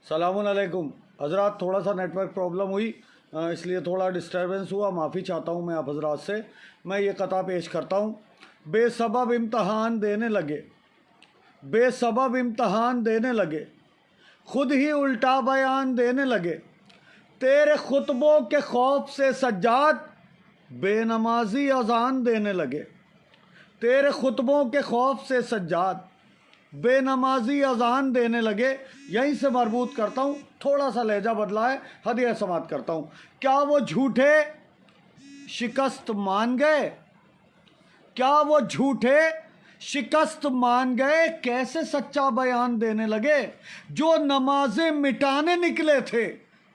सलामुअलैकुम हज़रात, थोड़ा सा network problem हुई इसलिए थोड़ा डिस्टर्बेंस हुआ। माफ़ी चाहता हूँ मैं आप हज़रात से। मैं ये कता पेश करता हूँ। बेसबब इम्तहान देने लगे, बेसबब इम्तहान देने लगे, खुद ही उल्टा बयान देने लगे। तेरे खुतबों के खौफ से सज्जाद बेनमाजी अजान देने लगे। तेरे खुतबों के खौफ से सज्जाद बेनमाजी अजान देने लगे। यहीं से मरबूत करता हूँ, थोड़ा सा लहजा बदला है, हदिया समात करता हूँ। क्या वो झूठे शिकस्त मान गए? क्या वो झूठे शिकस्त मान गए? कैसे सच्चा बयान देने लगे? जो नमाजें मिटाने निकले थे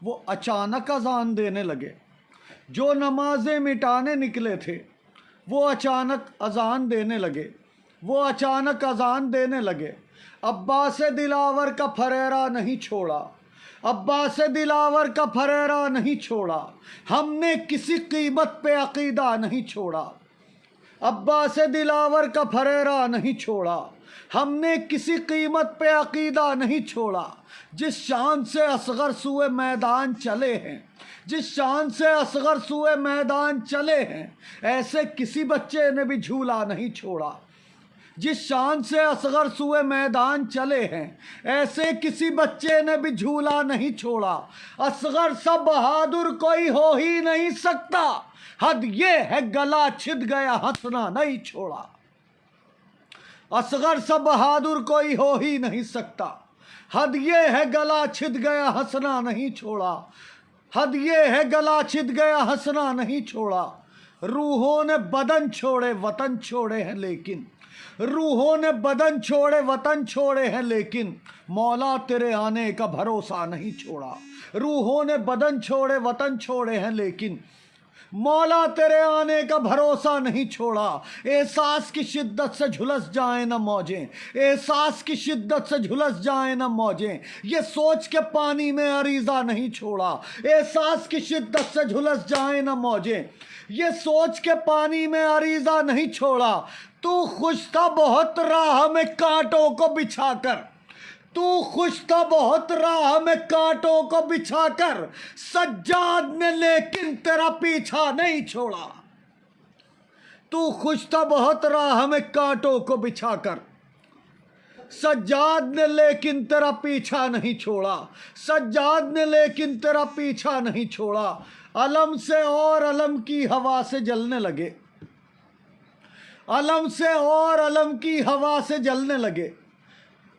वो अचानक अजान देने लगे। जो नमाजें मिटाने निकले थे वो अचानक अजान देने लगे। वो अचानक अजान देने लगे। अब्बास दिलावर का फरेरा नहीं छोड़ा, अब्बास दिलावर का फरेरा नहीं छोड़ा, हमने किसी कीमत पे अकीदा नहीं छोड़ा। अब्बास दिलावर का फरेरा नहीं छोड़ा, हमने किसी कीमत पे अकीदा नहीं छोड़ा। जिस शान से असगर सुए मैदान चले हैं, जिस शान से असगर सुए मैदान चले हैं, ऐसे किसी बच्चे ने भी झूला नहीं छोड़ा। जिस शान से असगर सुए मैदान चले हैं, ऐसे किसी बच्चे ने भी झूला नहीं छोड़ा। असगर सा बहादुर कोई हो ही नहीं सकता, हद ये है गला छिद गया हंसना नहीं छोड़ा। असगर सा बहादुर कोई हो ही नहीं सकता, हद ये है गला छिद गया हंसना नहीं छोड़ा। हद ये है गला छिद गया हंसना नहीं छोड़ा। रूहों ने बदन छोड़े वतन छोड़े हैं लेकिन, रूहों ने बदन छोड़े वतन छोड़े हैं लेकिन, मौला तेरे आने का भरोसा नहीं छोड़ा। रूहों ने बदन छोड़े वतन छोड़े हैं लेकिन, मौला तेरे आने का भरोसा नहीं छोड़ा। एहसास की शिद्दत से झुलस जाए न मौजें, एहसास की शिद्दत से झुलस जाए न मौजें, ये सोच के पानी में अरीजा नहीं छोड़ा। एहसास की शिद्दत से झुलस जाए न मौजें, ये सोच के पानी में अरीजा नहीं छोड़ा। तू खुश था बहुत राह में कांटों को बिछाकर, तू खुश था बहुत राह में कांटों को बिछाकर, सज्जाद ने लेकिन तेरा पीछा नहीं छोड़ा। तू खुश था बहुत राह में कांटों को बिछाकर, सज्जाद ने लेकिन तेरा पीछा नहीं छोड़ा। सज्जाद ने लेकिन तेरा पीछा नहीं छोड़ा। अलम से और अलम की हवा से जलने लगे, अलम से और अलम की हवा से जलने लगे,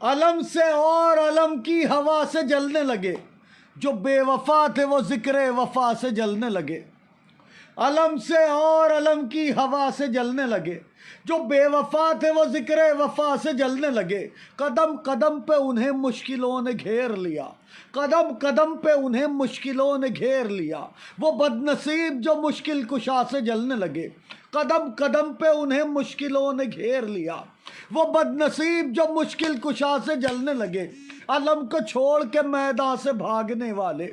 अलम से और अलम की हवा से जलने लगे। जो बेवफा थे वो जिक्र वफा से जलने लगे। अलम से और अलम की हवा से जलने लगे। जो बेवफा थे वो जिक्र वफा से जलने लगे। कदम कदम पे उन्हें मुश्किलों ने घेर लिया, कदम कदम पे उन्हें मुश्किलों ने घेर लिया। वो बदनसीब जो मुश्किल कुशा से जलने लगे। कदम कदम पे उन्हें मुश्किलों ने घेर लिया। वो बदनसीब जो मुश्किल कुशा से जलने लगे। अलम को छोड़ के मैदान से भागने वाले,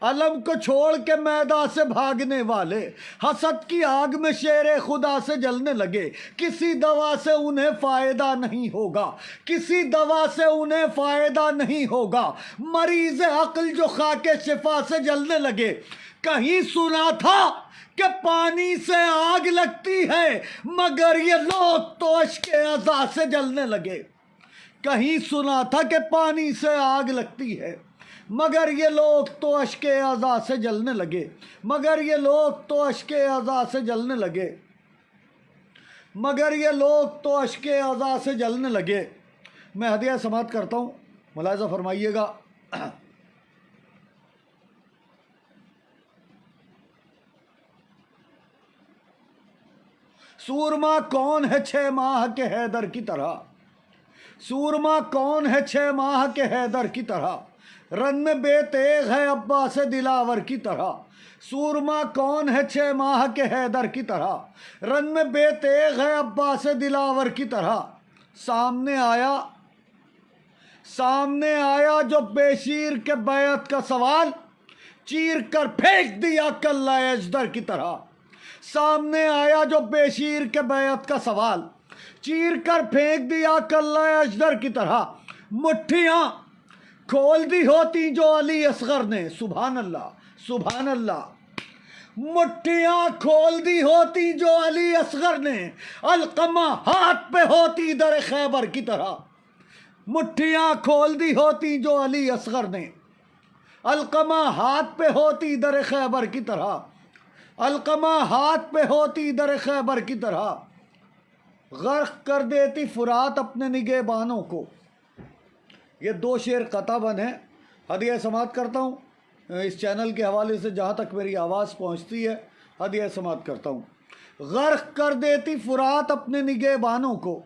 अलम को छोड़ के मैदान से भागने वाले, हसद की आग में शेरे खुदा से जलने लगे। किसी दवा से उन्हें फायदा नहीं होगा, किसी दवा से उन्हें फायदा नहीं होगा। मरीज अक्ल जो खाके शिफा से जलने लगे। कहीं सुना था कि पानी से आग लगती है, मगर ये लोग तो अश्के अज़ा से जलने लगे। कहीं सुना था कि पानी से आग लगती है, मगर ये लोग तो अश्के अज़ा से जलने लगे। मगर ये लोग तो अश्के अज़ा से जलने लगे। मगर ये लोग तो अश्के अज़ा से जलने लगे। मैं हदिया समात करता हूँ, मुलाहिज़ा फरमाइएगा। सूरमा कौन है 6 माह के हैदर की तरह, सूरमा कौन है 6 माह के हैदर की तरह, रन में बेतेग है अब्बास दिलावर की तरह। सूरमा कौन है 6 माह के हैदर की तरह, रन में बेतेग है अब्बास दिलावर की तरह। सामने आया, सामने आया जो बेशीर के बैत का सवाल, चीर कर फेंक दिया कल्ला अजदर की तरह। सामने आया जो बेशीर के बैत का सवाल, चीर कर फेंक दिया कल्ला अजदर की तरह। मुट्ठियां کھول دی ہوتی جو علی اصغر نے، سبحان اللہ سبحان اللہ، مٹھیاں کھول دی ہوتی جو علی اصغر نے، القمہ ہاتھ پہ ہوتی در خیبر کی طرح، مٹھیاں کھول دی ہوتی جو علی اصغر نے، القمہ ہاتھ پہ ہوتی در خیبر کی طرح، القمہ ہاتھ پہ ہوتی در خیبر کی طرح، غرق کر دیتی فرات اپنے نگہبانوں کو۔ یہ دو شعر قطع بند ہیں، ہدیہ سماعت کرتا ہوں اس چینل کے حوالے سے، جہاں تک میری آواز پہنچتی ہے ہدیہ سماعت کرتا ہوں۔ غرق کر دیتی فرات اپنے نگہبانوں کو،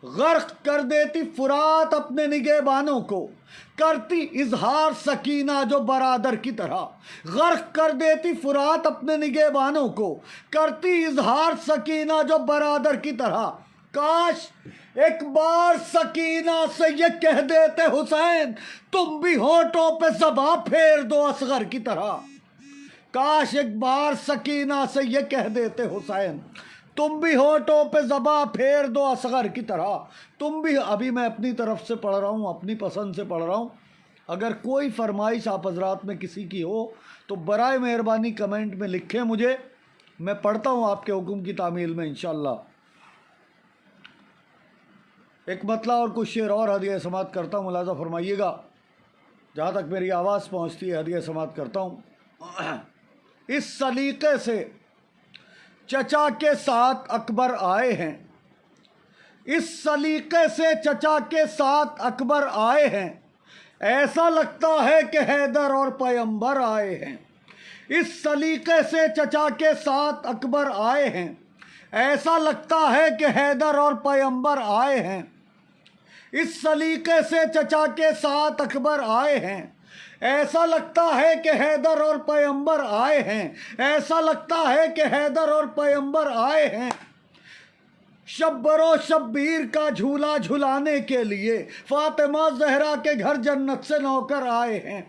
غرق کر دیتی فرات اپنے نگہبانوں کو، کرتی اظہار سکینہ جو برادر کی طرح، غرق کر دیتی فرات اپنے نگہبانوں کو، کرتی اظہار سکینہ جو برادر کی طرح، کاش ایک بار سکینہ سے یہ کہہ دیتے حسین تم بھی ہونٹوں پہ زباں پھیر دو اصغر کی طرح، کاش ایک بار سکینہ سے یہ کہہ دیتے حسین تم بھی ہونٹوں پہ زباں پھیر دو اصغر کی طرح، تم بھی۔ ابھی میں اپنی طرف سے پڑھ رہا ہوں، اپنی پسند سے پڑھ رہا ہوں، اگر کوئی فرمائش آپ حضرات میں کسی کی ہو تو برائے مہربانی کمنٹ میں لکھیں مجھے، میں پڑھتا ہوں آپ کے حکم کی تعمیل میں انشاءاللہ۔ ایک مطلع اور کچھ شعر اور ہدیہ سماعت کرتا ہوں، ملاحظہ فرمائیے گا، جہاں تک میری آواز پہنچتی ہے ہدیہ سماعت کرتا ہوں۔ اس سلیقے سے چچا کے ساتھ اکبر آئے ہیں، اس سلیقے سے چچا کے ساتھ اکبر آئے ہیں، ایسا لگتا ہے کہ حیدر اور پیمبر آئے ہیں، اس سلیقے سے چچا کے ساتھ اکبر آئے ہیں، ایسا لگتا ہے کہ حیدر اور پیمبر آئے ہیں، اس سلیقے سے چچا کے ساتھ اکبر آئے ہیں، ایسا لگتا ہے کہ حیدر اور پیمبر آئے ہیں، ایسا لگتا ہے کہ حیدر اور پیمبر آئے ہیں، شبر و شبیر کا جھولا جھلانے کے لیے فاطمہ زہرا کے گھر جنت سے نوکر آئے ہیں،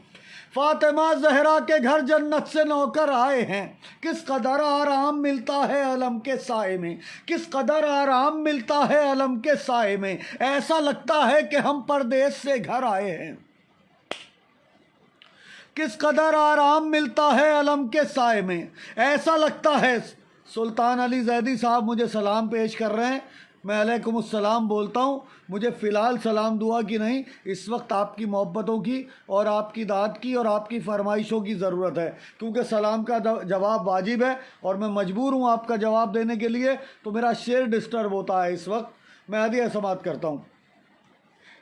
فاطمہ زہرا کے گھر جنت سے نوکر آئے ہیں، کس قدر آرام ملتا ہے علم کے سائے میں، کس قدر آرام ملتا ہے علم کے سائے میں، ایسا لگتا ہے کہ ہم پردیس سے گھر آئے ہیں، کس قدر آرام ملتا ہے علم کے سائے میں، ایسا لگتا ہے۔ سلطان علی زیدی صاحب مجھے سلام پیش کر رہے ہیں، میں علیکم السلام بولتا ہوں، مجھے فی الحال سلام دعا کی نہیں، اس وقت آپ کی محبتوں کی اور آپ کی دعات کی اور آپ کی فرمائشوں کی ضرورت ہے، کیونکہ سلام کا جواب واجب ہے اور میں مجبور ہوں آپ کا جواب دینے کے لیے، تو میرا شعر ڈسٹرب ہوتا ہے اس وقت، میں ہدیہ سماعت کرتا ہوں۔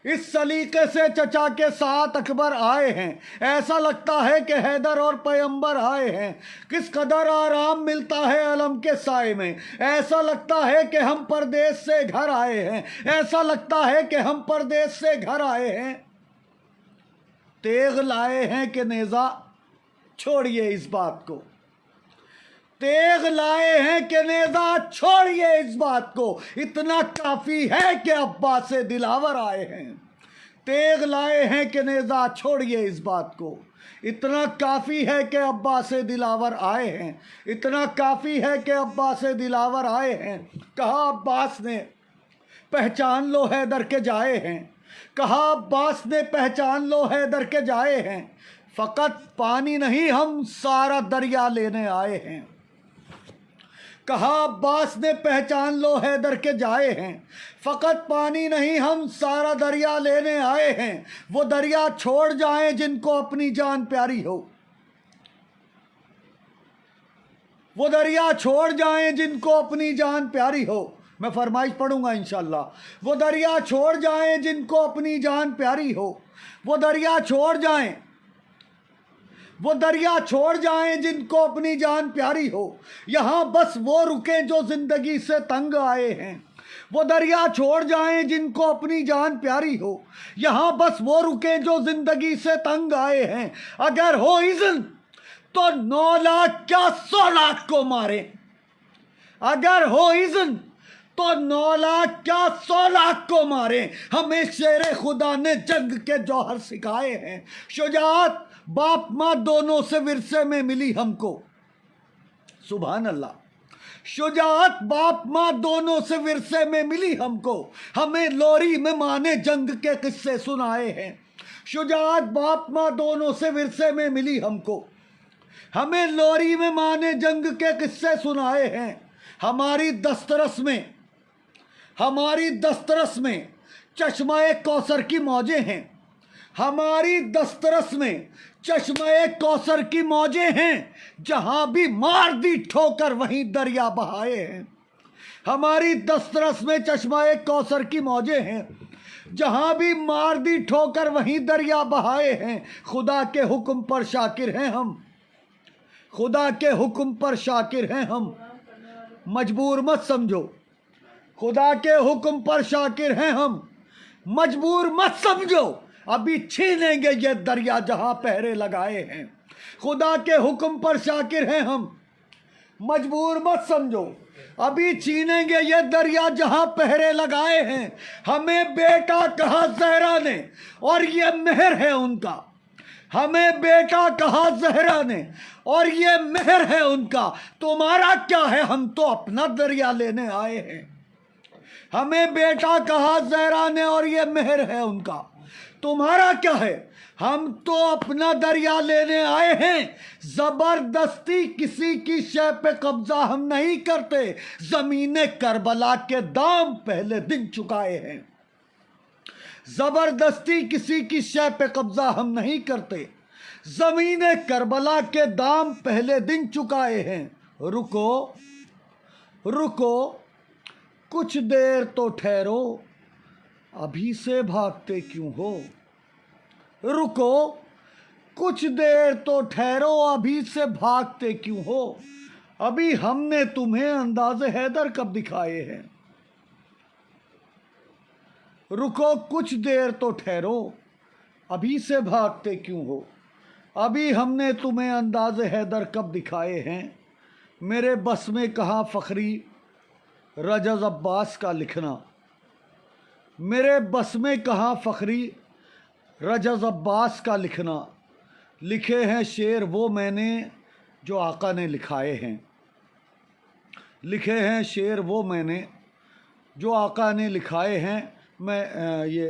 اس سلیقے سے چچا کے ساتھ اکبر آئے ہیں، ایسا لگتا ہے کہ حیدر اور پیمبر آئے ہیں، کس قدر آرام ملتا ہے علم کے سائے میں، ایسا لگتا ہے کہ ہم پردیس سے گھر آئے ہیں، ایسا لگتا ہے کہ ہم پردیس سے گھر آئے ہیں، تیغ لائے ہیں کہ نیزہ، چھوڑیے اس بات کو، تیغ لائے ہیں کہ نیزہ، چھوڑیے اس بات کو، اتنا کافی ہے کہ عباس دلاور آئے ہیں، تیغ لائے ہیں کہ نیزہ، چھوڑیے اس بات کو، اتنا کافی ہے کہ عباس دلاور آئے ہیں، اتنا کافی ہے کہ عباس دلاور آئے ہیں، کہا عباس نے پہچان لو حیدر کے جائے ہیں، کہا عباس نے پہچان لو حیدر کے جائے ہیں، فقط پانی نہیں ہم سارا دریا لینے آئے ہیں، کہا عباس نے پہچان لو حیدر کے جائے ہیں، فقط پانی نہیں ہم سارا دریا لینے آئے ہیں، وہ دریا چھوڑ جائیں جن کو اپنی جان پیاری ہو، وہ دریا چھوڑ جائیں جن کو اپنی جان پیاری ہو، میں فرمائش پڑھوں گا انشاءاللہ، وہ دریا چھوڑ جائیں جن کو اپنی جان پیاری ہو، وہ دریا چھوڑ جائیں، وہ دریا چھوڑ جائیں جن کو اپنی جان پیاری ہو، یہاں بس وہ رکیں جو زندگی سے تنگ آئے ہیں، وہ دریا چھوڑ جائیں جن کو اپنی جان پیاری ہو، یہاں بس وہ رکیں جو زندگی سے تنگ آئے ہیں، اگر ہو اذن تو 9 لاکھ کیا 100 لاکھ کو مارے، اگر ہو اذن تو 9 لاکھ کیا 100 لاکھ کو مارے، ہمیں شیر خدا نے جنگ کے جوہر سکھائے ہیں، شجاعت باپ ماں دونوں سے ورثے میں ملی ہم کو، سبحان اللہ، شجاعت باپ ماں دونوں سے ورثے میں ملی ہم کو، ہمیں لوری میں ماں نے جنگ کے قصے سنائے ہیں، शुजात बाप माँ दोनों से विरसे में मिली हमको। हमें लोरी में माँ ने जंग के किस्से सुनाए हैं। हमारी दस्तरस में चश्मा-ए कौसर की मौजें हैं। हमारी दस्तरस में चश्मा-ए कौसर की मौजें हैं। जहां भी मार दी ठोकर वहीं दरिया बहाए हैं। हमारी दस्तरस में चश्मा-ए कौसर की मौजें हैं। जहां भी मार दी ठोकर वहीं दरिया बहाए हैं। खुदा के हुक्म पर शाकिर हैं हम। खुदा के हुक्म पर शाकिर हैं हम। मजबूर मत समझो। खुदा के हुक्म पर शाकिर हैं हम। मजबूर मत समझो। अभी छीनेंगे ये दरिया जहां पहरे लगाए हैं। खुदा के हुक्म पर शाकिर हैं हम। मजबूर मत समझो। अभी छीनेंगे ये दरिया जहां पहरे लगाए हैं। हमें बेटा कहा ज़हरा ने और ये मेहर है उनका। हमें बेटा कहा ज़हरा ने और ये मेहर है उनका। तुम्हारा क्या है, हम तो अपना दरिया लेने आए हैं। हमें बेटा कहा ज़हरा ने और ये मेहर है उनका। तुम्हारा क्या है, हम तो अपना दरिया लेने आए हैं। जबरदस्ती किसी की शय पे कब्जा हम नहीं करते। ज़मीने करबला के दाम पहले दिन चुकाए हैं। जबरदस्ती किसी की शय पे कब्जा हम नहीं करते। ज़मीने करबला के दाम पहले दिन चुकाए हैं। रुको रुको कुछ देर तो ठहरो, अभी से भागते क्यों हो। रुको कुछ देर तो ठहरो, अभी से भागते क्यों हो। अभी हमने तुम्हें अंदाज़े हैदर कब दिखाए हैं। रुको कुछ देर तो ठहरो, अभी से भागते क्यों हो। अभी हमने तुम्हें अंदाज़े हैदर कब दिखाए हैं। मेरे बस में कहाँ फ़खरी रजज़ अब्बास का लिखना। मेरे बस में कहाँ फ़खरी रजज़ अब्बास का लिखना। लिखे हैं शेर वो मैंने जो आका ने लिखाए हैं। लिखे हैं शेर वो मैंने जो आका ने लिखाए हैं। मैं ये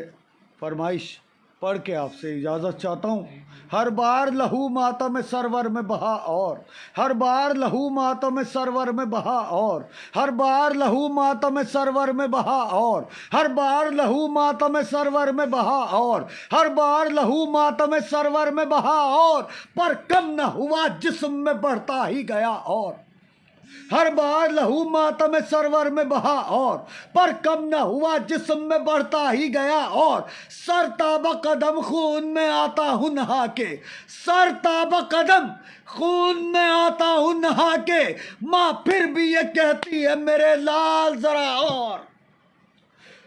फरमाइश पढ़ के आपसे इजाज़त चाहता हूँ। हर बार लहू मातम सरवर में बहा और हर बार लहू मातम सरवर में बहा और हर बार लहू मातम सरवर में बहा और हर बार लहू मातम सरवर में बहा और हर बार लहू मातम सरवर में बहा और पर कम न हुआ जिस्म में बढ़ता ही गया और हर बार लहू मातम सरवर में बहा और पर कम न हुआ जिस्म में बढ़ता ही गया और सर ताबा कदम खून में आता हूँ नहा के। सर ताबा कदम खून में आता हूँ नहा के। माँ फिर भी ये कहती है मेरे लाल जरा और।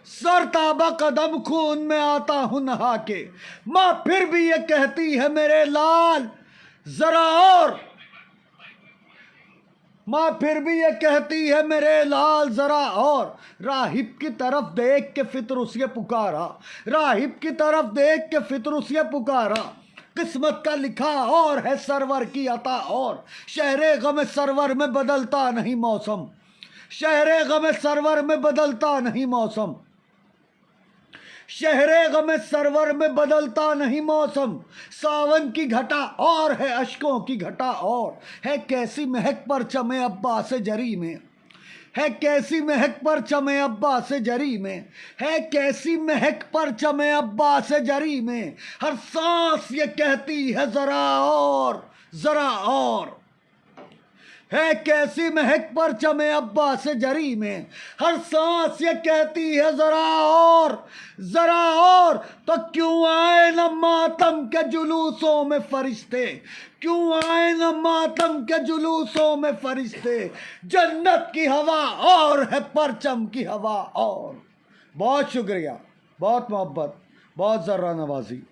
सर ताबा कदम खून में आता हूँ नहा के। माँ फिर भी ये कहती है मेरे लाल जरा और। माँ फिर भी ये कहती है मेरे लाल जरा और। राहिब की तरफ देख के फितर उसे पुकारा। राहिब की तरफ देख के फितर उसे पुकारा। किस्मत का लिखा और है सरवर की अता और। शहरे गम सरवर में बदलता नहीं मौसम। शहरे गम सरवर में बदलता नहीं मौसम। शहरे गम सरवर में बदलता नहीं मौसम। सावन की घटा और है अश्कों की घटा और है कैसी महक पर चमे अब्बा से जरी में। है कैसी महक पर चमे अब्बा से जरी में। है कैसी महक पर चमे अब्बा से जरी में। हर सांस ये कहती है जरा और जरा और। है कैसी महक पर चमे अब्बा से जरी में। हर सांस ये कहती है जरा और जरा और। तो क्यों आए न मातम के जुलूसों में फरिश्ते। क्यों आए न मातम के जुलूसों में फरिश्ते। जन्नत की हवा और है परचम की हवा और। बहुत शुक्रिया, बहुत मोहब्बत, बहुत ज़र्रा नवाजी।